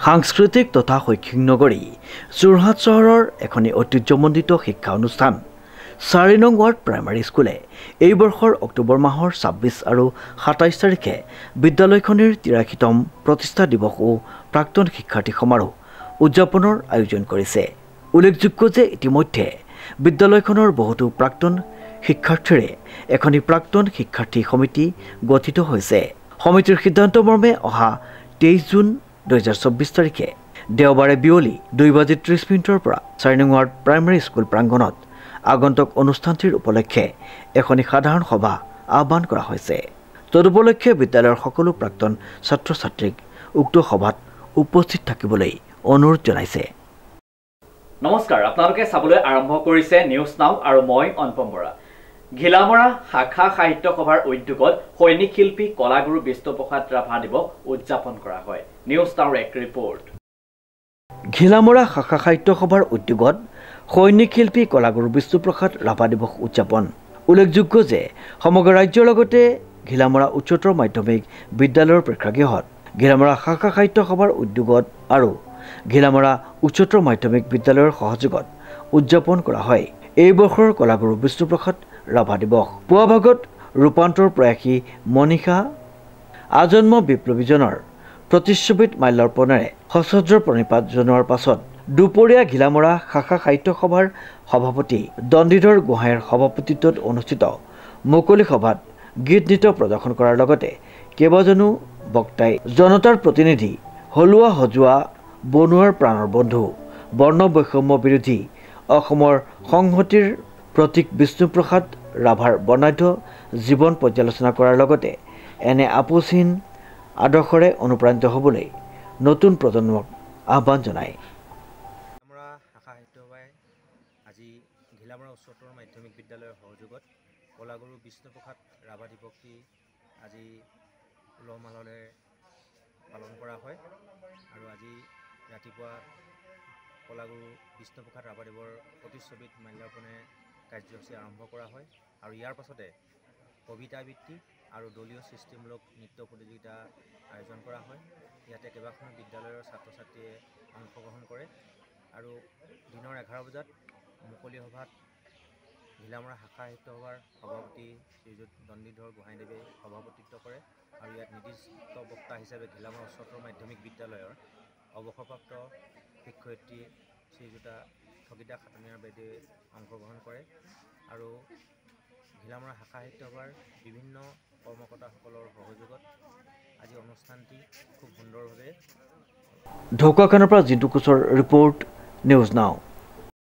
সাংস্কৃতিক তথা শৈক্ষিক নগৰী যোৰহাট চহৰৰ এখনি ঐতিহ্যমণ্ডিত শিক্ষা অনুষ্ঠান 4 নং ৱাৰ্ড প্ৰাইমাৰী স্কুলে এই বৰ্ষৰ অক্টোবৰ মাহৰ 26 আৰু 27 তাৰিখে বিদ্যালয়খনৰ 83তম প্ৰতিষ্ঠা দিৱস ও প্ৰাক্তন শিক্ষাৰ্থী সমাৰোহ উদযাপনৰ আয়োজন কৰিছে। উল্লেখযোগ্য যে ইতিমধ্যে বিদ্যালয়খনৰ বহুতো প্ৰাক্তন শিক্ষাৰ্থীৰে এখনি প্ৰাক্তন শিক্ষাৰ্থী সমিতি গঠিত হৈছে। সমিতিৰ সিদ্ধান্ত মৰ্মে অহা 23 জুন 2024 তাৰিখে দেওবাৰে বিয়লি 2:30 পৰা 4 নং ৱাৰ্ড প্ৰাইমাৰী স্কুল প্ৰাংগণত আগন্তুক অনুষ্ঠানটিৰ উপলক্ষে এখনি সাধাৰণ সভা আহ্বান কৰা হৈছে। তদুপলক্ষে বিদ্যালয়ৰ সকলো প্ৰাক্তন ছাত্ৰ ছাত্ৰীক উক্ত সভাত উপস্থিত থাকিবলৈ অনুৰোধ জনাইছে। নমস্কাৰ, আপোনালোকে চাবলৈ আৰম্ভ কৰিছে নিউজ নাও আৰু মই অনুপম বৰা। ঘিলামৰা শাখা সাহিত্য সভাৰ উদ্যোগত সৈনিক শিল্পী কলাগুৰু বিষ্ণুপ্ৰসাদ ৰাভা দিৱস উদযাপন কৰা হয়। নিউজ নাওৰ এক ৰিপৰ্ট। ঘিলামৰা শাখা সাহিত্য সভাৰ উদ্যোগত সৈনিক শিল্পী কলাগুৰু বিষ্ণুপ্ৰসাদ ৰাভা দিৱস উদযাপন। উল্লেখযোগ্য যে সমগ্ৰ ৰাজ্যৰ লগতে ঘিলামৰা উচ্চতৰ মাধ্যমিক বিদ্যালয়ৰ প্ৰেক্ষাগৃহত ঘিলামৰা শাখা সাহিত্য সভাৰ উদ্যোগত আৰু ঘিলামৰা উচ্চতৰ মাধ্যমিক বিদ্যালয়ৰ সহযোগত উদযাপন কৰা হয় এই বৰ্ষৰ কলাগুৰু বিষ্ণুপ্ৰসাদ ৰাভা দিৱস। পুৱা ভাগত ৰূপান্তৰ প্ৰয়াসী মনীষা আজন্ম বিপ্লৱীজনৰ প্ৰতিচ্ছবিত মাল্যাৰ্পণেৰে সশ্ৰদ্ধ প্ৰণিপাত জনোৱাৰ পাছত দুপৰীয়া ঘিলামৰা শাখা সাহিত্য সভাৰ সভাপতি দণ্ডিধৰ গোহাঁইৰ সভাপতিত্বত অনুষ্ঠিত মুকলি সভাত গীত নৃত্য প্ৰদৰ্শন কৰাৰ লগতে কেইবাজনো বক্তাই জনতাৰ প্ৰতিনিধি, হলুৱা সজোৱা বনুৱাৰ প্ৰাণৰ বন্ধু, বৰ্ণ বৈষম্য বিৰোধী অসমৰ সংহতিৰ প্ৰতীক বিষ্ণুপ্ৰসাদ ৰাভাৰ বৰ্ণাঢ্য জীৱন পৰ্যালোচনা কৰাৰ লগতে এনে আপোচহীন আদৰ্শৰে অনুপ্ৰাণিত হ'বলৈ নতুন প্ৰজন্মক আহ্বান জনায়। শাখা সাহিত্য সভাই আজি ঘিলামৰা উচ্চতৰ মাধ্যমিক বিদ্যালয়ৰ সহযোগত কলাগুৰু বিষ্ণুপ্ৰসাদ ৰাভা দিৱসটি আজি উলহ মালহেৰে পালন কৰা হয় আৰু আজি ৰাতিপুৱা কলাগুৰু বিষ্ণুপ্ৰসাদ ৰাভাদেৱৰ প্ৰতিচ্ছবিত মাল্যাৰ্পণে কাৰ্যসূচী আৰম্ভ কৰা হয় আৰু ইয়াৰ পাছতে কবিতা আবৃত্তি আৰু দলীয় সৃষ্টিমূলক নৃত্য প্ৰতিযোগিতা আয়োজন কৰা হয়। ইয়াতে কেইবাখনো বিদ্যালয়ৰ ছাত্ৰ ছাত্ৰীয়ে অংশগ্ৰহণ কৰে আৰু দিনৰ 11 বজাত মুকলি সভাত ঘিলামৰা শাখা সাহিত্য সভাৰ সভাপতি শ্ৰীযুত দণ্ডিধৰ গোহাঁইদেৱে সভাপতিত্ব কৰে আৰু ইয়াত নিৰ্দিষ্ট বক্তা হিচাপে ঘিলামৰা উচ্চতৰ মাধ্যমিক বিদ্যালয়ৰ অৱসৰপ্ৰাপ্ত শিক্ষয়িত্ৰী শ্ৰীযুতা ঠগিতা খাটনিয়াৰ বাইদেৱে অংশগ্ৰহণ কৰে আৰু ঘিলামৰা শাখা সাহিত্য সভাৰ বিভিন্ন কৰ্মকৰ্তাসকলৰ সহযোগত আজি অনুষ্ঠানটি খুব সুন্দৰভাৱে ঢকুৱাখানাৰ পৰা জিন্তু কোচৰ ৰিপৰ্ট, নিউজ নাও।